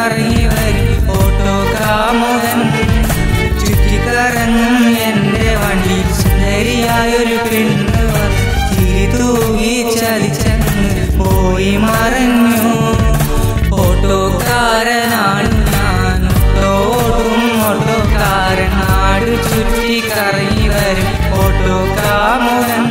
ചുറ്റിക്കറങ്ങി വരും ഓട്ടോ കാമുകൻ. ചുറ്റിക്കറങ്ങും എന്റെ വണ്ടി സുന്ദരിയായൊരു പെണ്ണ് ചിരി തൂകി ചതിച്ചങ്ങ് പോയി മറഞ്ഞു. ഓട്ടോക്കാരനാണ് ഞാൻ, ഓട്ടോടും ഓട്ടോക്കാരൻ. നാട് ചുറ്റിക്കറങ്ങി വരും ഓട്ടോ കാമുകൻ.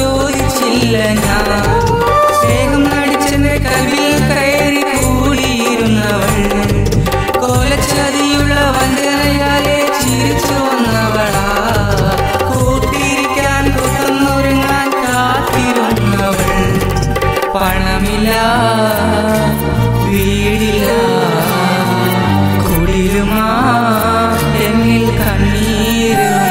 ചോദിച്ചില്ല ഞാൻ, സ്നേഹം നടിച്ചെന്ന് കവിൽ കയറി കൂടിയിരുന്നവൾ. കോലച്ചതിയുള്ള വഞ്ചനയാലെ ചിരിച്ചു വന്നവളാ. കൂട്ടിരിക്കാൻ കുത്തുന്നൊരുങ്ങാൻ കാത്തിരുന്നവൾ. പണമില്ല, വീടില്ല, കുടിലുമാ എന്നിൽ കണ്ണീരുമാ.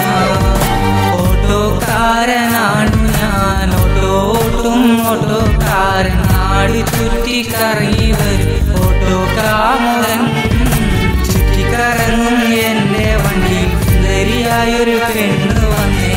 ഓട്ടോക്കാരനാണ് ഞാൻ, ഓട്ടോട്ടും ഓട്ടോക്കാരൻ. നാട് ചുറ്റിക്കറങ്ങി വരും ഓട്ടോ കാമുകൻ. ചുറ്റിക്കറങ്ങും എന്റെ വണ്ടിയിൽ സുന്ദരിയായൊരു പെണ്ണ് വന്നേ.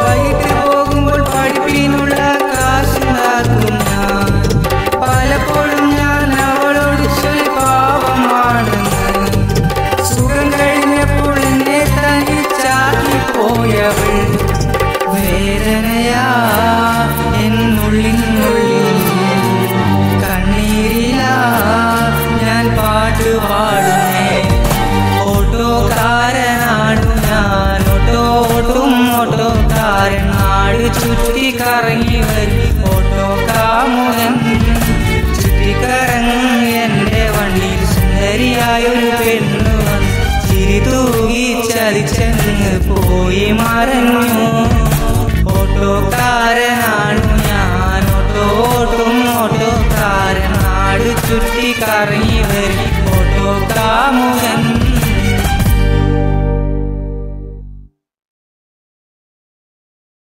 വൈകിട്ട് പോകുമ്പോൾ പഠിപ്പിനുള്ള കാശുണ്ടാക്കും ഞാൻ. പലപ്പോഴും ഞാൻ അവളോട് ചൊല്ലി പാവമാണെന്ന്. സുഖം കഴിഞ്ഞപ്പോൾ എന്നെ തനിച്ചാക്കി പോയവൾ. വേദനയാ എന്നുള്ളിനുള്ളിൽ, കണ്ണീരിലാ ഞാൻ പാട്ട് പാടുന്നേ. ഓട്ടോക്കാരനാണ് ഞാൻ, ഓട്ടോട്ടും ഓട്ടോക്കാരൻ. നാട് ചുറ്റിക്കറങ്ങി വരും ഓട്ടോ കാമുകൻ. ചുറ്റിക്കറങ്ങും എന്റെ വണ്ടിയിൽ സുന്ദരിയായൊരു പെണ്ണ് വന്ന് ചിരി തൂകി ചതിച്ചങ്ങ് പോയി മറഞ്ഞു.